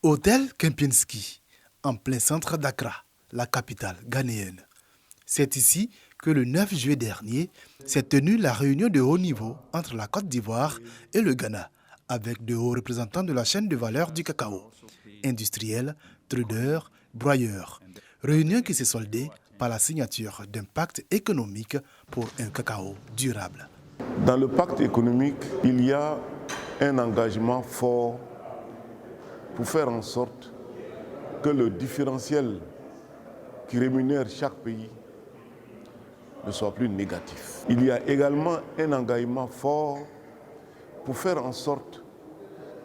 Hôtel Kempinski, en plein centre d'Accra, la capitale ghanéenne. C'est ici que le 9 juillet dernier s'est tenue la réunion de haut niveau entre la Côte d'Ivoire et le Ghana, avec de hauts représentants de la chaîne de valeur du cacao, industriels, traders, broyeurs. Réunion qui s'est soldée par la signature d'un pacte économique pour un cacao durable. Dans le pacte économique, il y a un engagement fort pour faire en sorte que le différentiel qui rémunère chaque pays ne soit plus négatif. Il y a également un engagement fort pour faire en sorte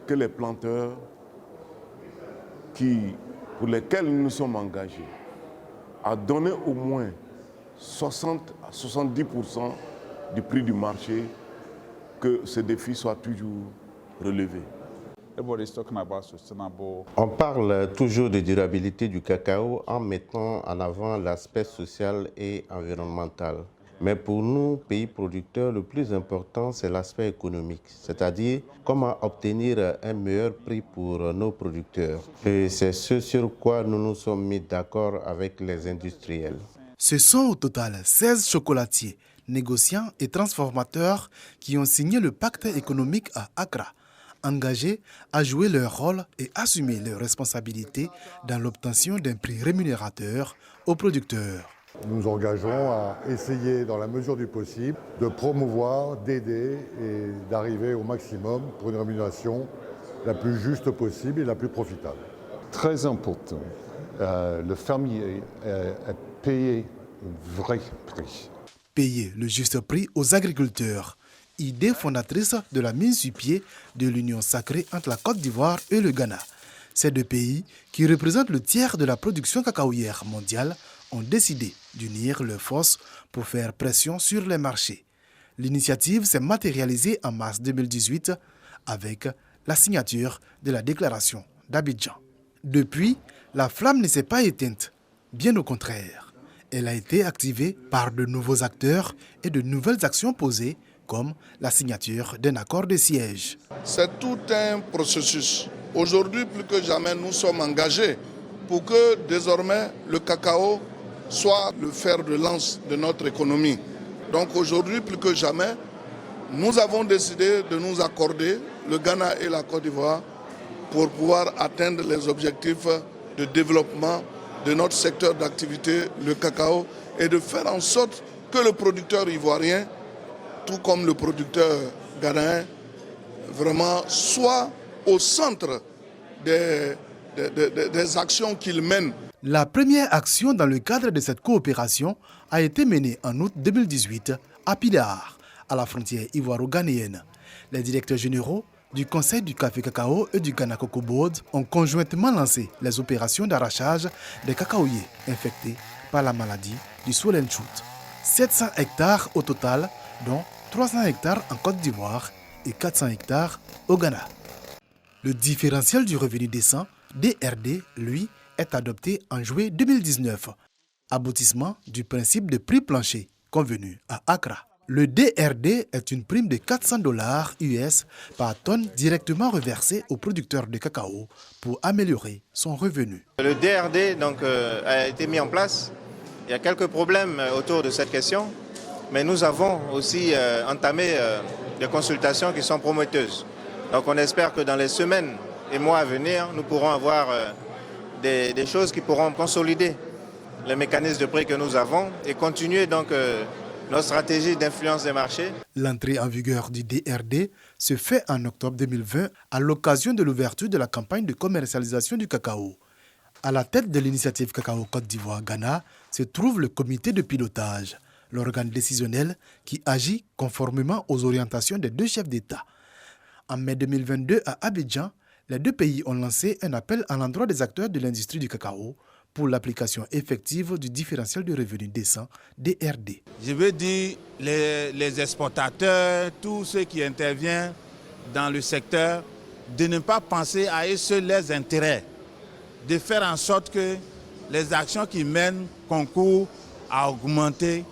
que les planteurs pour lesquels nous nous sommes engagés à donner au moins 60 à 70% du prix du marché, que ce défi soit toujours relevé. On parle toujours de durabilité du cacao en mettant en avant l'aspect social et environnemental. Mais pour nous, pays producteurs, le plus important, c'est l'aspect économique, c'est-à-dire comment obtenir un meilleur prix pour nos producteurs. Et c'est ce sur quoi nous nous sommes mis d'accord avec les industriels. Ce sont au total 16 chocolatiers, négociants et transformateurs qui ont signé le pacte économique à Accra, engagés à jouer leur rôle et assumer leurs responsabilités dans l'obtention d'un prix rémunérateur aux producteurs. Nous nous engageons à essayer, dans la mesure du possible, de promouvoir, d'aider et d'arriver au maximum pour une rémunération la plus juste possible et la plus profitable. Très important, le fermier est payé un vrai prix. Payer le juste prix aux agriculteurs, idée fondatrice de la mise sur pied de l'union sacrée entre la Côte d'Ivoire et le Ghana. Ces deux pays, qui représentent le tiers de la production cacaoyère mondiale, ont décidé d'unir leurs forces pour faire pression sur les marchés. L'initiative s'est matérialisée en mars 2018 avec la signature de la déclaration d'Abidjan. Depuis, la flamme ne s'est pas éteinte, bien au contraire. Elle a été activée par de nouveaux acteurs et de nouvelles actions posées, comme la signature d'un accord de siège. C'est tout un processus. Aujourd'hui, plus que jamais, nous sommes engagés pour que désormais le cacao soit le fer de lance de notre économie. Donc aujourd'hui, plus que jamais, nous avons décidé de nous accorder, le Ghana et la Côte d'Ivoire, pour pouvoir atteindre les objectifs de développement de notre secteur d'activité, le cacao, et de faire en sorte que le producteur ivoirien, tout comme le producteur ghanéen, vraiment soit au centre des actions qu'il mène. La première action dans le cadre de cette coopération a été menée en août 2018 à Pidar, à la frontière ivoiro-ghanéenne. Les directeurs généraux du Conseil du café cacao et du Ghana Cocoa Board ont conjointement lancé les opérations d'arrachage des cacaoyers infectés par la maladie du Swollen Shoot. 700 hectares au total, dont 300 hectares en Côte d'Ivoire et 400 hectares au Ghana. Le différentiel du revenu décent, DRD, lui, est adopté en juillet 2019, aboutissement du principe de prix plancher convenu à Accra. Le DRD est une prime de $400 US par tonne directement reversée aux producteurs de cacao pour améliorer son revenu. Le DRD a été mis en place. Il y a quelques problèmes autour de cette question, mais nous avons aussi entamé des consultations qui sont prometteuses. Donc on espère que dans les semaines et mois à venir, nous pourrons avoir des choses qui pourront consolider les mécanismes de prix que nous avons et continuer donc notre stratégie d'influence des marchés. L'entrée en vigueur du DRD se fait en octobre 2020 à l'occasion de l'ouverture de la campagne de commercialisation du cacao. À la tête de l'initiative Cacao Côte d'Ivoire-Ghana se trouve le comité de pilotage, l'organe décisionnel qui agit conformément aux orientations des deux chefs d'État. En mai 2022, à Abidjan, les deux pays ont lancé un appel à l'endroit des acteurs de l'industrie du cacao pour l'application effective du différentiel de revenu décent DRD. Je veux dire les exportateurs, tous ceux qui interviennent dans le secteur, de ne pas penser à eux seuls leurs intérêts, de faire en sorte que les actions qu'ils mènent concourent à augmenter,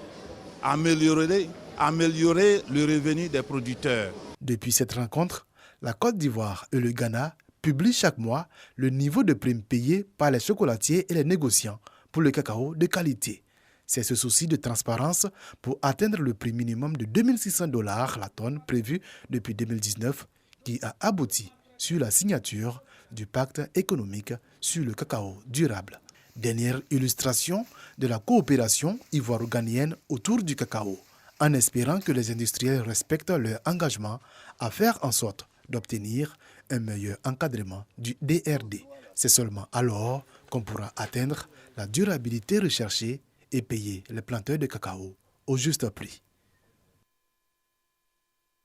améliorer le revenu des producteurs. Depuis cette rencontre, la Côte d'Ivoire et le Ghana publie chaque mois le niveau de prime payé par les chocolatiers et les négociants pour le cacao de qualité. C'est ce souci de transparence pour atteindre le prix minimum de $2600 la tonne prévu depuis 2019 qui a abouti sur la signature du pacte économique sur le cacao durable. Dernière illustration de la coopération ivoiro-ghanéenne autour du cacao, en espérant que les industriels respectent leur engagement à faire en sorte d'obtenir un meilleur encadrement du DRD. C'est seulement alors qu'on pourra atteindre la durabilité recherchée et payer les planteurs de cacao au juste prix.